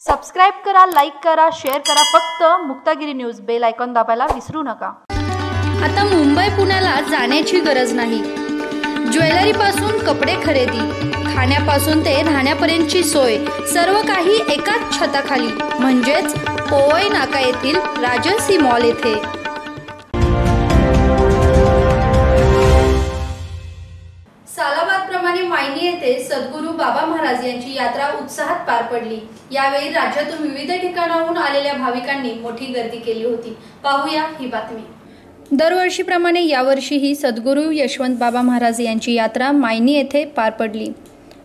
Subscribe करा, like करा, share करा. फक्त मुक्तागिरी न्यूज बेल आयकॉन दाबायला विसरू नका. आता मुंबई पुण्याला जाण्याची गरज नाही. ज्वेलरी पासून कपडे खरेदी, खाण्यापासून ते राहण्यापर्यंतची सोय, सर्व काही एकाच छताखाली, म्हणजेच पोवई नाका येथील राजर्षी मॉल येथे. सालाबादप्रमाणे मायनी येथे सद्गुरू बाबा महाराज यांची यात्रा उत्साहात पार पडली. यावेळी राज्यातून विविध ठिकाणाहून आलेल्या भाविकांनी मोठी गर्दी केली होती. पाहूया ही बातमी. दरवर्षीप्रमाणे यावर्षीही सद्गुरू यशवंत बाबा महाराज यांची यात्रा मायनी येथे पार पडली.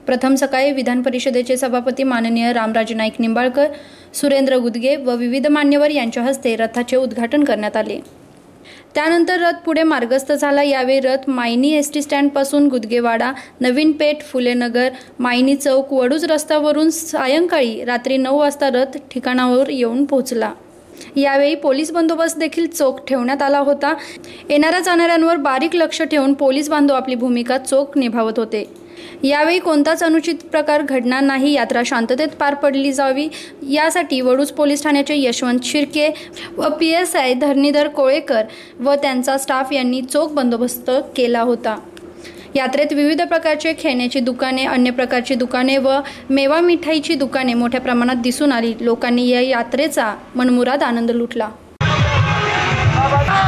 प्रथम सकाळी विधान परिषदेचे सभापती माननीय रामराजे नाईक निंबाळकर, सुरेंद्र गुदगे व विविध मान्यवर यांच्या हस्ते रथाचे उद्घाटन करण्यात आले. त्यानंतर रथ पुढे मार्गस्थ झाला. यावेळी रथ मायनी एसटी स्टँड पासून गुदगेवाडा, नवीन पेठ, फुलेनगर, मायनी चौक, वडूज रस्त्यावरून सायंकाळी रात्री 9 वाजता रथ ठिकाणावर येऊन पोहोचला. यावेळी पोलीस बंदोबस्त देखील चोख ठेवण्यात आला होता. येणाऱ्या जाणाऱ्यांवर बारीक लक्ष ठेवून पोलीस बांधव आपली भूमिका चोख निभावत होते. यावेळी कोणताच अनुचित प्रकार घडणार नाही, यात्रा शांततेत पार पडली जावी यासाठी वडूज पोलीस ठाण्याचे यशवंत शिर्के व PSI धरणीधर कोळेकर व त्यांचा स्टाफ यांनी चोख बंदोबस्त केला होता. यात्रेत विविध प्रकारचे खेळण्याची दुकाने, अन्य प्रकारची दुकाने व मेवा मिठाईची दुकाने मोठ्या प्रमाणात दिसून आली. लोकांनी या यात्रेचा मनमुराद आनंद लुटला. ग्राहकांना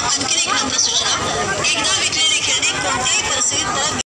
आणखी एक सूचना, एकदा विकलेली खेळणी कोणत्याही परिस्थितीत